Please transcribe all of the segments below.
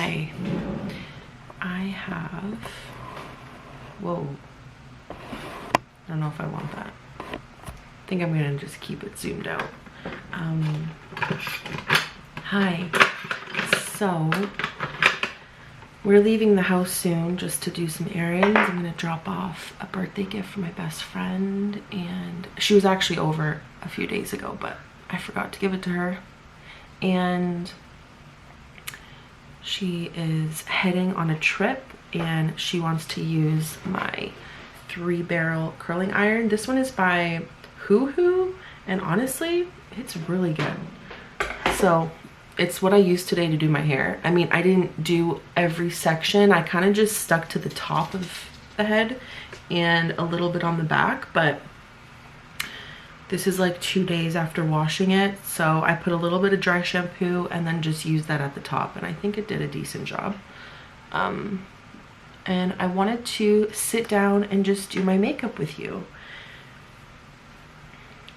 Okay, I have, whoa, I don't know if I want that. I think I'm gonna just keep it zoomed out. Hi, so we're leaving the house soon just to do some errands. I'm gonna drop off a birthday gift for my best friend, and she was actually over a few days ago, but I forgot to give it to her. And she is heading on a trip and she wants to use my 3-barrel curling iron. This one is by Hoo, and honestly, it's really good. So it's what I used today to do my hair. I mean, I didn't do every section. I kind of just stuck to the top of the head and a little bit on the back, but this is like 2 days after washing it. So I put a little bit of dry shampoo and then just used that at the top, and I think it did a decent job. And I wanted to sit down and just do my makeup with you.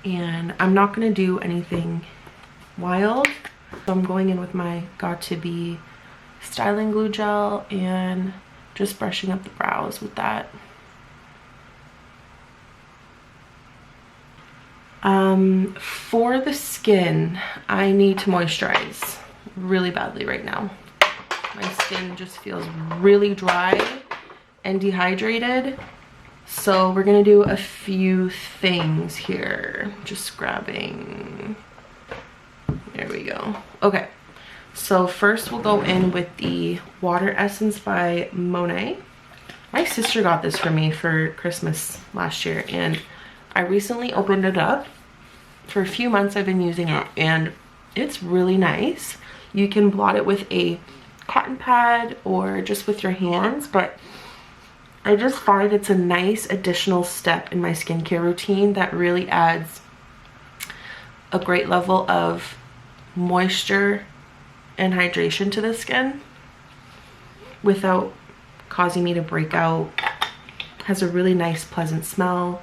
And I'm not gonna do anything wild. So I'm going in with my Got2b styling glue gel and just brushing up the brows with that. For the skin, I need to moisturize really badly right now. My skin just feels really dry and dehydrated. So we're gonna do a few things here. Just grabbing, there we go. Okay, so first we'll go in with the Water Essence by Monet. My sister got this for me for Christmas last year, and I recently opened it up. For a few months I've been using it, and it's really nice. You can blot it with a cotton pad or just with your hands, but I just find it's a nice additional step in my skincare routine that really adds a great level of moisture and hydration to the skin without causing me to break out. Has a really nice pleasant smell.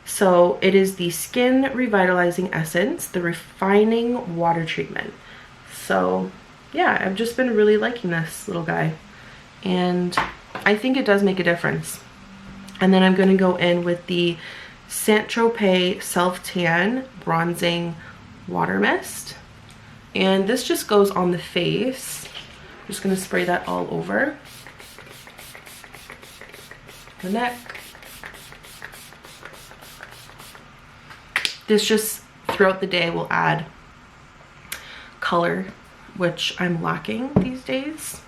So it is the Skin Revitalizing Essence, the Refining Water Treatment. So yeah, I've just been really liking this little guy, and I think it does make a difference. And then I'm going to go in with the Saint-Tropez Self Tan Bronzing Water Mist, and this just goes on the face. I'm just going to spray that all over the neck. This just throughout the day will add color, which I'm lacking these days.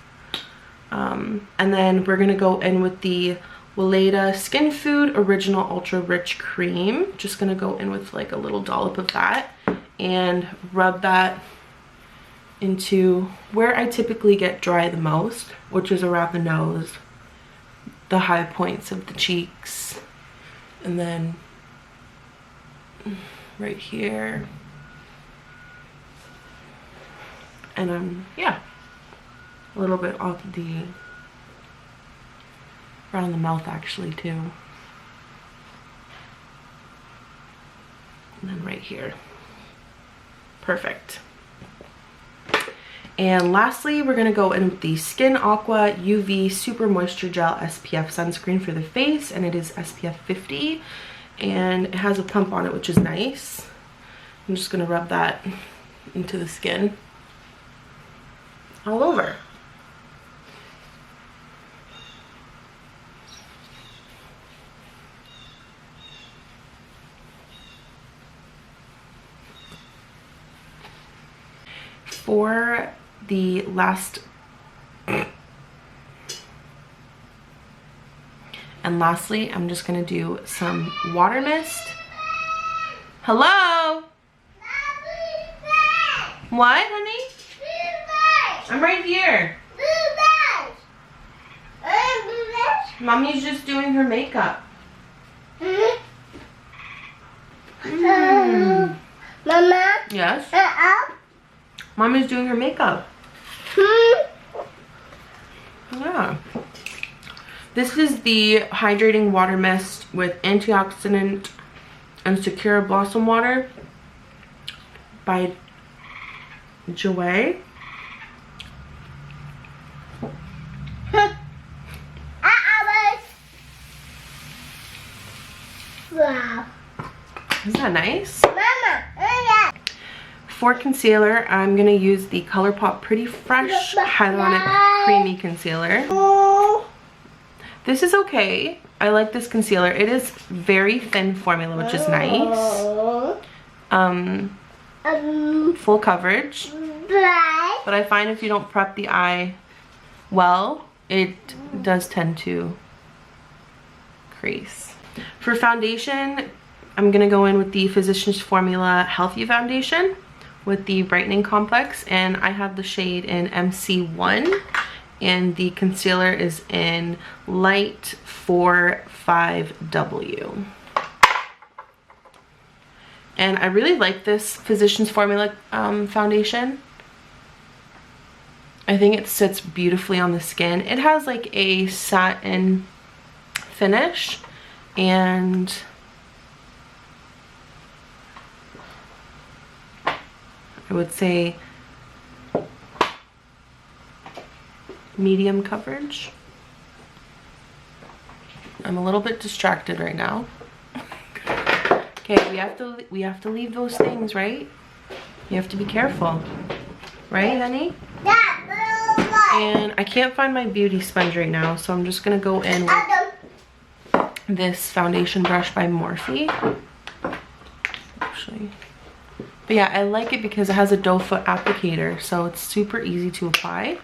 And then we're gonna go in with the Weleda Skin Food Original Ultra Rich Cream. Just gonna go in with like a little dollop of that and rub that into where I typically get dry the most, which is around the nose, the high points of the cheeks, and then right here. And yeah, a little bit off the around the mouth actually too, and then right here. Perfect. And lastly, we're gonna go in with the Skin Aqua UV Super Moisture Gel SPF sunscreen for the face, and it is SPF 50, and it has a pump on it, which is nice. I'm just gonna rub that into the skin all over. For the last and lastly, I'm just gonna do some water mist. Hello? What, honey? I'm right here. Mommy's just doing her makeup. Mama? Yes? Mommy's doing her makeup. Yeah. This is the hydrating water mist with antioxidant and secure blossom water by GRWM. Isn't that nice? For concealer, I'm gonna use the ColourPop Pretty Fresh Hyaluronic Creamy Concealer. This is okay. I like this concealer. It is very thin formula, which is nice. Full coverage. But I find if you don't prep the eye well, it does tend to crease. For foundation, I'm gonna go in with the Physicians Formula Healthy Foundation with the brightening complex, and I have the shade in MC1, and the concealer is in light 45W. And I really like this Physicians Formula foundation. I think it sits beautifully on the skin. It has like a satin finish, and I would say medium coverage. I'm a little bit distracted right now. Okay, we have to leave those things, right? You have to be careful, right, honey? And I can't find my beauty sponge right now, so I'm just gonna go in with this foundation brush by Morphe. Actually. But yeah, I like it because it has a doe foot applicator, so it's super easy to apply.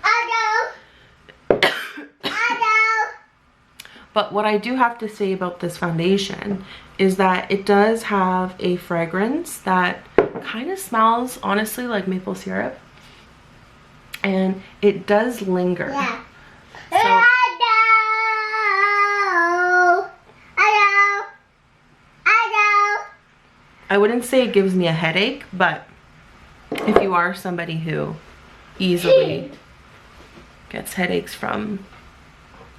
But what I do have to say about this foundation is that it does have a fragrance that kind of smells, honestly, like maple syrup. And it does linger. Yeah. So, I wouldn't say it gives me a headache, but if you are somebody who easily gets headaches from,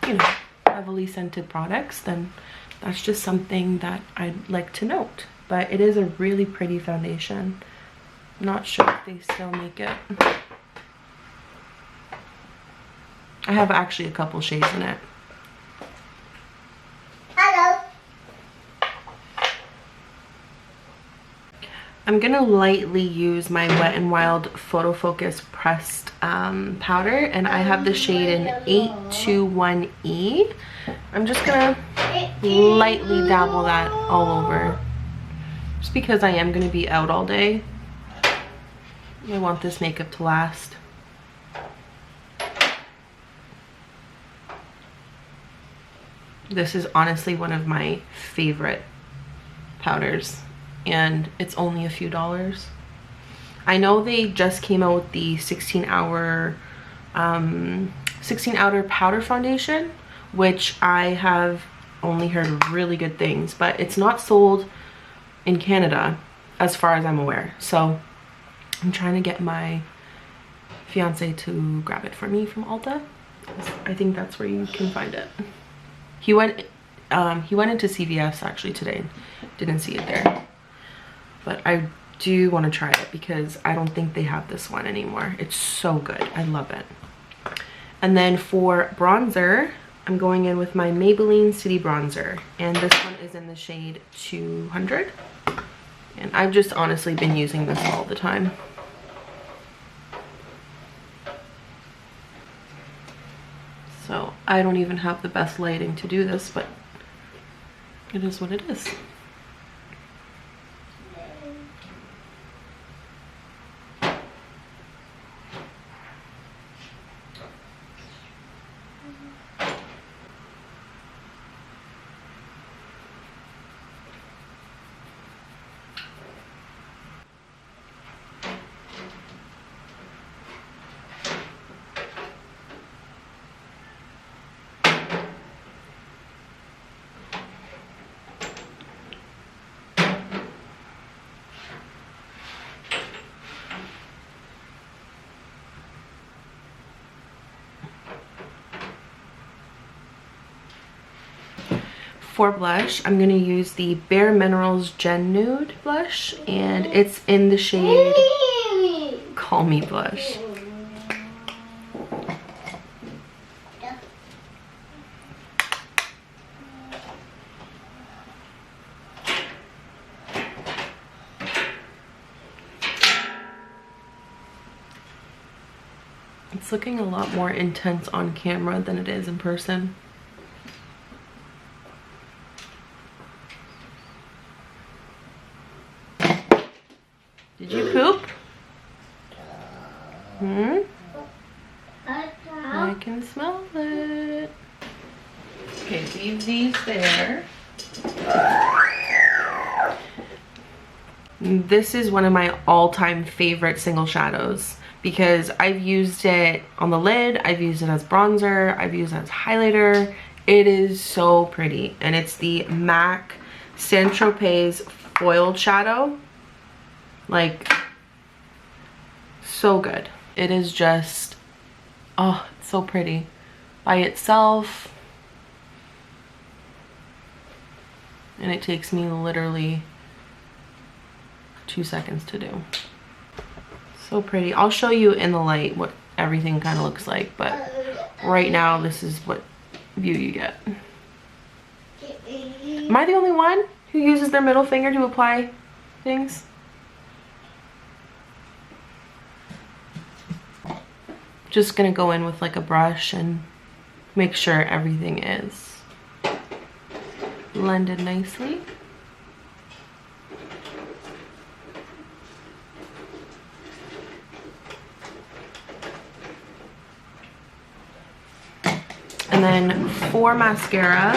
you know, heavily scented products, then that's just something that I'd like to note. But it is a really pretty foundation. I'm not sure if they still make it. I have actually a couple shades in it. I'm gonna lightly use my Wet n Wild Photo Focus pressed powder, and I have the shade in 821E. I'm just gonna lightly dabble that all over, just because I am gonna be out all day. I want this makeup to last. This is honestly one of my favorite powders, and it's only a few dollars. I know they just came out with the 16-hour powder foundation, which I have only heard really good things, but it's not sold in Canada as far as I'm aware. So I'm trying to get my fiance to grab it for me from Ulta. I think that's where you can find it. He went into CVS actually today. Didn't see it there. But I do want to try it because I don't think they have this one anymore. It's so good. I love it. And then for bronzer, I'm going in with my Maybelline City Bronzer. And this one is in the shade 200. And I've just honestly been using this all the time. So I don't even have the best lighting to do this, but it is what it is. For blush, I'm going to use the Bare Minerals Gen Nude blush, and it's in the shade Call Me Blush. It's looking a lot more intense on camera than it is in person. Did you poop? Hmm? I can smell it. Okay, leave these there. This is one of my all-time favorite single shadows because I've used it on the lid, I've used it as bronzer, I've used it as highlighter. It is so pretty, and it's the MAC Saint-Tropez foiled shadow. Like, so good. It is just, oh, it's so pretty by itself. And it takes me literally 2 seconds to do. So pretty. I'll show you in the light what everything kind of looks like, but right now this is what view you get. Am I the only one who uses their middle finger to apply things? Just gonna go in with like a brush and make sure everything is blended nicely. And then for mascara,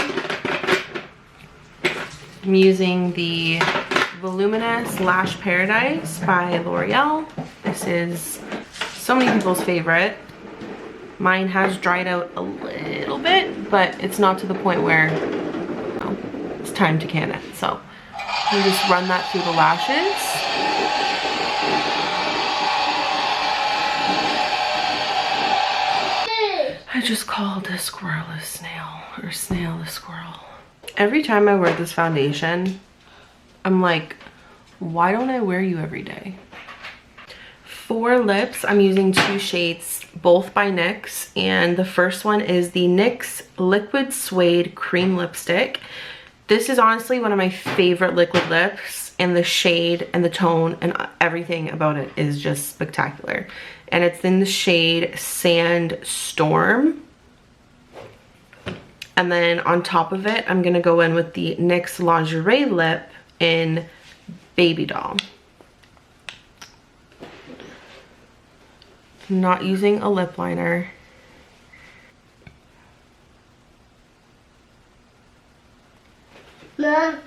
I'm using the Voluminous Lash Paradise by L'Oreal. This is so many people's favorite. Mine has dried out a little bit, but it's not to the point where, you know, it's time to can it. So you just run that through the lashes. I just called a squirrel a snail, or snail a squirrel. Every time I wear this foundation, I'm like, why don't I wear you every day? For lips, I'm using two shades, both by NYX, and the first one is the NYX Liquid Suede Cream Lipstick. This is honestly one of my favorite liquid lips, and the shade and the tone and everything about it is just spectacular. And it's in the shade Sand Storm. And then on top of it, I'm gonna go in with the NYX Lingerie Lip in Baby Doll. I'm not using a lip liner. Mom,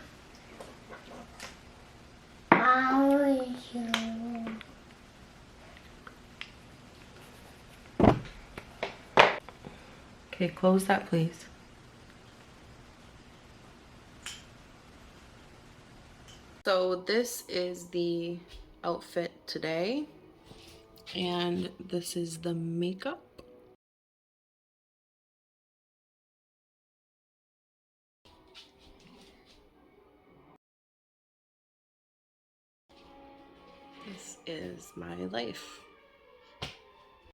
how are you? Okay, close that, please. So this is the outfit today, and this is the makeup. This is my life.